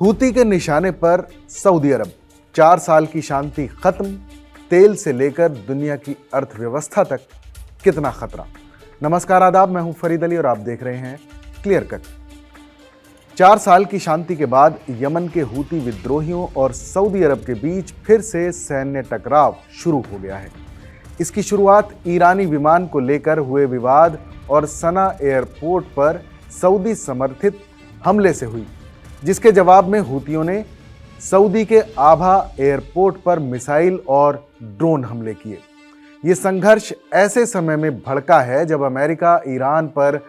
Houthi के निशाने पर सऊदी अरब। 4 साल की शांति खत्म, तेल से लेकर दुनिया की अर्थव्यवस्था तक कितना खतरा। नमस्कार, आदाब, मैं हूं फरीद अली और आप देख रहे हैं क्लियर कट। 4 साल की शांति के बाद यमन के हूती विद्रोहियों और सऊदी अरब के बीच फिर से सैन्य टकराव शुरू हो गया है। इसकी शुरुआत ईरानी विमान को लेकर हुए विवाद और सना एयरपोर्ट पर सऊदी समर्थित हमले से हुई, जिसके जवाब में हूतियों ने सऊदी के आभा एयरपोर्ट पर मिसाइल और ड्रोन हमले किए। ये संघर्ष ऐसे समय में भड़का है जब अमेरिका ईरान पर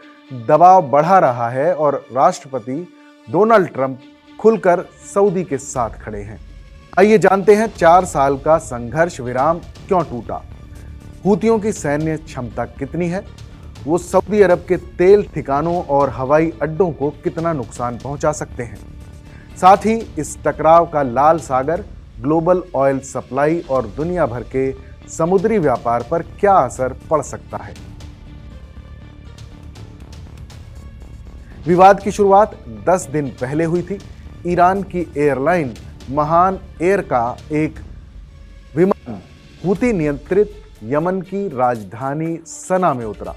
दबाव बढ़ा रहा है और राष्ट्रपति डोनाल्ड ट्रंप खुलकर सऊदी के साथ खड़े हैं। आइए जानते हैं 4 साल का संघर्ष विराम क्यों टूटा, हूतियों की सैन्य क्षमता कितनी है, वो सऊदी अरब के तेल ठिकानों और हवाई अड्डों को कितना नुकसान पहुंचा सकते हैं। साथ ही इस टकराव का लाल सागर, ग्लोबल ऑयल सप्लाई और दुनिया भर के समुद्री व्यापार पर क्या असर पड़ सकता है। विवाद की शुरुआत 10 दिन पहले हुई थी। ईरान की एयरलाइन महान एयर का एक विमान हूती नियंत्रित यमन की राजधानी सना में उतरा।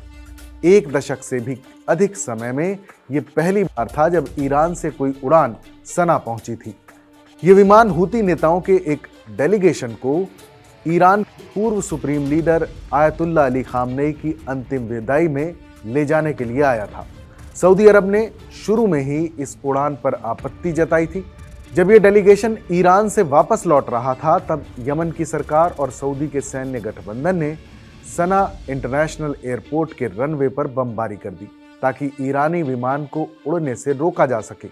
1 दशक से भी अधिक समय में यह पहली बार था जब ईरान से कोई उड़ान सना पहुंची थी। यह विमान हूती नेताओं के एक डेलीगेशन को ईरान के पूर्व supreme leader Ayatollah Ali Khamenei की अंतिम विदाई में ले जाने के लिए आया था। सऊदी अरब ने शुरू में ही इस उड़ान पर आपत्ति जताई थी। जब यह डेलीगेशन ईरान से वापस लौट रहा था, तब यमन की सरकार और सऊदी के सैन्य गठबंधन ने सना इंटरनेशनल एयरपोर्ट के रनवे पर बमबारी कर दी ताकि ईरानी विमान को उड़ने से रोका जा सके।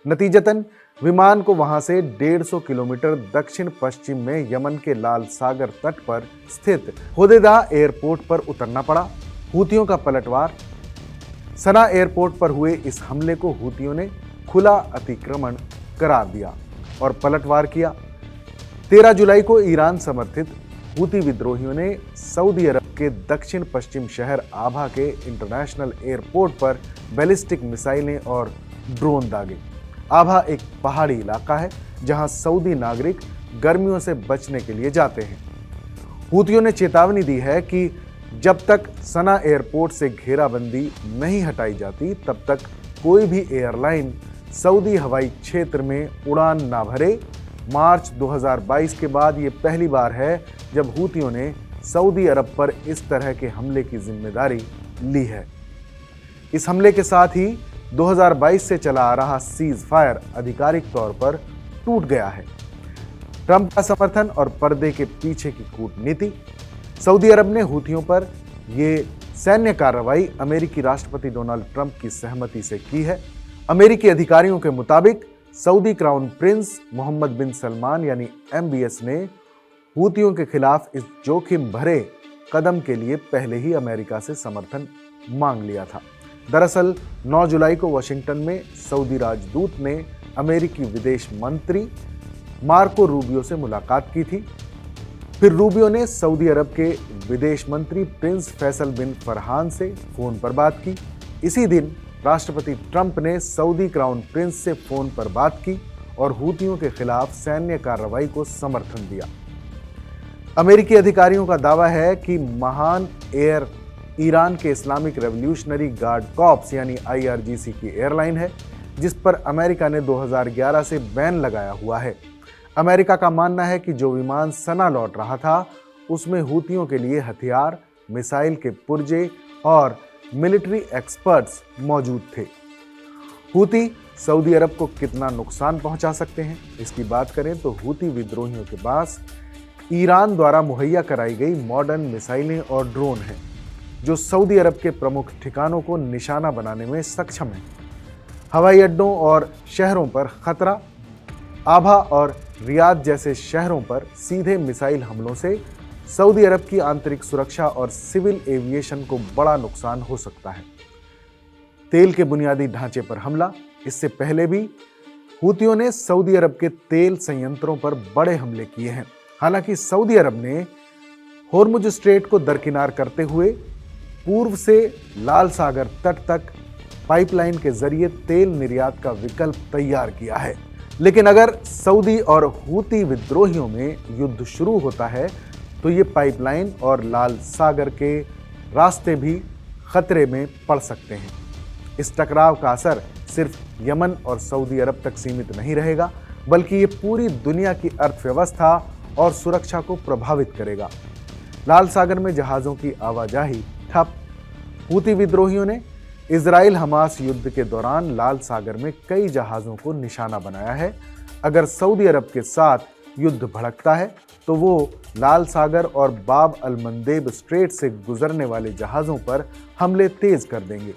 नतीजतन विमान को वहां से 150 किलोमीटर दक्षिण पश्चिम में यमन के लाल सागर तट पर स्थित होदेदा एयरपोर्ट पर उतरना पड़ा। हूतियों का पलटवार। सना एयरपोर्ट पर हुए इस हमले को हूतियों ने खुला अतिक्रमण करार दिया और पलटवार किया। 13 जुलाई को ईरान समर्थित हूती विद्रोहियों ने सऊदी अरब के दक्षिण पश्चिम शहर आभा के इंटरनेशनल एयरपोर्ट पर बैलिस्टिक मिसाइलें और ड्रोन दागे। आभा एक पहाड़ी इलाका है जहां सऊदी नागरिक गर्मियों से बचने के लिए जाते हैं। हूतियों ने चेतावनी दी है कि जब तक सना एयरपोर्ट से घेराबंदी नहीं हटाई जाती, तब तक कोई भी एयरलाइन सऊदी हवाई क्षेत्र में उड़ान ना भरे। मार्च 2022 के बाद ये पहली बार है जब हूतियों ने सऊदी अरब पर इस तरह के हमले की जिम्मेदारी ली है। इस हमले के साथ ही 2022 से चला आ रहा सीज फायर आधिकारिक तौर पर टूट गया है। ट्रंप का समर्थन और पर्दे के पीछे की कूटनीति। सऊदी अरब ने हूतियों पर यह सैन्य कार्रवाई अमेरिकी राष्ट्रपति डोनाल्ड ट्रंप की सहमति से की है। अमेरिकी अधिकारियों के मुताबिक सऊदी क्राउन प्रिंस मोहम्मद बिन सलमान यानी MBS ने हूतियों के खिलाफ इस जोखिम भरे कदम के लिए पहले ही अमेरिका से समर्थन मांग लिया था। दरअसल 9 जुलाई को वाशिंगटन में सऊदी राजदूत ने अमेरिकी विदेश मंत्री मार्को रूबियो से मुलाकात की थी। फिर रूबियो ने सऊदी अरब के विदेश मंत्री प्रिंस फैसल बिन फरहान से फोन पर बात की। इसी दिन राष्ट्रपति ट्रंप ने सऊदी क्राउन प्रिंस से फोन पर बात की और हूतियों के खिलाफ सैन्य कार्रवाई को समर्थन दिया। अमेरिकी अधिकारियों का दावा है कि महान एयर ईरान के इस्लामिक रेवोल्यूशनरी गार्ड कॉर्प्स यानी IRGC की एयरलाइन है, जिस पर अमेरिका ने 2011 से बैन लगाया हुआ है। अमेरिका का मानना है कि जो विमान सना लौट रहा था, उसमें हूतियों के लिए हथियार, मिसाइल के पुर्जे और मिलिट्री एक्सपर्ट्स मौजूद थे। हूती सऊदी अरब को कितना नुकसान पहुंचा सकते हैं, इसकी बात करें तो हूती विद्रोहियों के पास ईरान द्वारा मुहैया कराई गई मॉडर्न मिसाइलें और ड्रोन हैं, जो सऊदी अरब के प्रमुख ठिकानों को निशाना बनाने में सक्षम हैं। हवाई अड्डों और शहरों पर खतरा। आभा और रियाद जैसे शहरों पर सीधे मिसाइल हमलों से सऊदी अरब की आंतरिक सुरक्षा और सिविल एविएशन को बड़ा नुकसान हो सकता है। तेल के बुनियादी ढांचे पर हमला। इससे पहले भी हूतियों ने सऊदी अरब के तेल संयंत्रों पर बड़े हमले किए हैं। हालांकि सऊदी अरब ने होर्मुज स्ट्रेट को दरकिनार करते हुए पूर्व से लाल सागर तट तक पाइपलाइन के जरिए तेल निर्यात का विकल्प तैयार किया है। लेकिन अगर सऊदी और हूती विद्रोहियों में युद्ध शुरू होता है तो ये पाइपलाइन और लाल सागर के रास्ते भी खतरे में पड़ सकते हैं। इस टकराव का असर सिर्फ यमन और सऊदी अरब तक सीमित नहीं रहेगा, बल्कि ये पूरी दुनिया की अर्थव्यवस्था और सुरक्षा को प्रभावित करेगा। लाल सागर में जहाजों की आवाजाही ठप। हूती विद्रोहियों ने इजराइल हमास युद्ध के दौरान लाल सागर में कई जहाजों को निशाना बनाया है। अगर सऊदी अरब के साथ युद्ध भड़कता है तो वो लाल सागर और बाब अल मंदेब स्ट्रेट से गुजरने वाले जहाजों पर हमले तेज कर देंगे।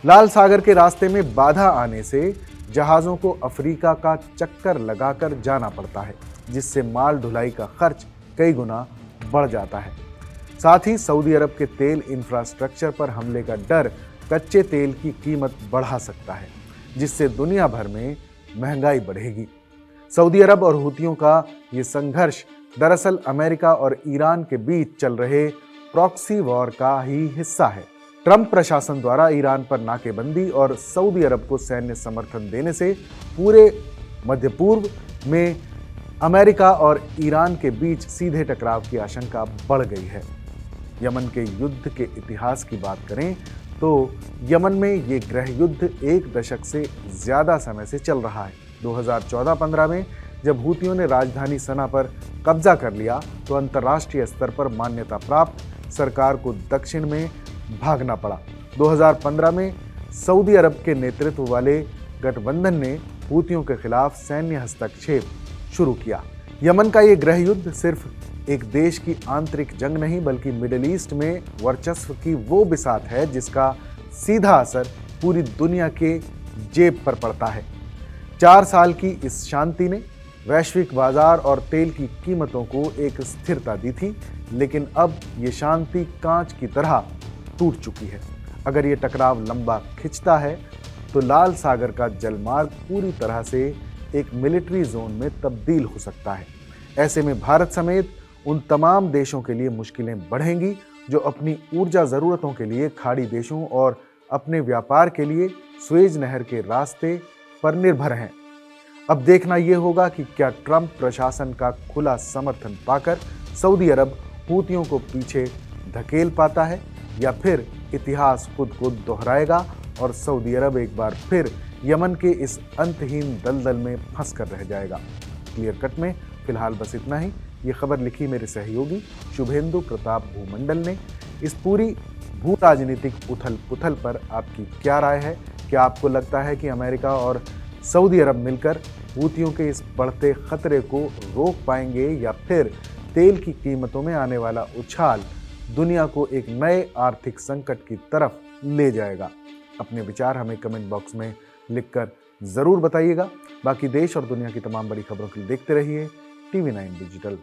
लाल सागर के रास्ते में बाधा आने से जहाजों को अफ्रीका का चक्कर लगाकर जाना पड़ता है, जिससे माल ढुलाई का खर्च कई गुना बढ़ जाता है। साथ ही सऊदी अरब के तेल इंफ्रास्ट्रक्चर पर हमले का डर कच्चे तेल की कीमत बढ़ा सकता है, जिससे दुनिया भर में महंगाई बढ़ेगी। सऊदी अरब और हूतियों का ये संघर्ष दरअसल अमेरिका और ईरान के बीच चल रहे प्रॉक्सी वॉर का ही हिस्सा है। ट्रंप प्रशासन द्वारा ईरान पर नाकेबंदी और सऊदी अरब को सैन्य समर्थन देने से पूरे मध्य पूर्व में अमेरिका और ईरान के बीच सीधे टकराव की आशंका बढ़ गई है। यमन के युद्ध के इतिहास की बात करें तो यमन में ये गृह युद्ध 1 दशक से ज़्यादा समय से चल रहा है। 2014-15 में जब हूतियों ने राजधानी सना पर कब्जा कर लिया तो अंतर्राष्ट्रीय स्तर पर मान्यता प्राप्त सरकार को दक्षिण में भागना पड़ा। 2015 में सऊदी अरब के नेतृत्व वाले गठबंधन ने हूतियों के खिलाफ सैन्य हस्तक्षेप शुरू किया। यमन का ये गृह युद्ध सिर्फ एक देश की आंतरिक जंग नहीं, बल्कि मिडिल ईस्ट में वर्चस्व की वो बिसात है जिसका सीधा असर पूरी दुनिया के जेब पर पड़ता है। 4 साल की इस शांति ने वैश्विक बाजार और तेल की कीमतों को एक स्थिरता दी थी, लेकिन अब ये शांति कांच की तरह टूट चुकी है। अगर ये टकराव लंबा खिंचता है तो लाल सागर का जलमार्ग पूरी तरह से एक मिलिट्री जोन में तब्दील हो सकता है। ऐसे में भारत समेत उन तमाम देशों के लिए मुश्किलें बढ़ेंगी जो अपनी ऊर्जा ज़रूरतों के लिए खाड़ी देशों और अपने व्यापार के लिए स्वेज नहर के रास्ते पर निर्भर हैं। अब देखना यह होगा कि क्या ट्रंप प्रशासन का खुला समर्थन पाकर सऊदी अरब हूतियों को पीछे धकेल पाता है, या फिर इतिहास खुद को दोहराएगा और सऊदी अरब एक बार फिर यमन के इस अंतहीन दलदल में फंस कर रह जाएगा। क्लियर कट में फिलहाल बस इतना ही। ये खबर लिखी मेरे सहयोगी शुभेंदु प्रताप भूमंडल ने। इस पूरी भू राजनीतिक उथल पुथल पर आपकी क्या राय है? क्या आपको लगता है कि अमेरिका और सऊदी अरब मिलकर हूतियों के इस बढ़ते खतरे को रोक पाएंगे, या फिर तेल की कीमतों में आने वाला उछाल दुनिया को एक नए आर्थिक संकट की तरफ ले जाएगा? अपने विचार हमें कमेंट बॉक्स में लिखकर ज़रूर बताइएगा। बाकी देश और दुनिया की तमाम बड़ी खबरों के लिए देखते रहिए TV9 डिजिटल।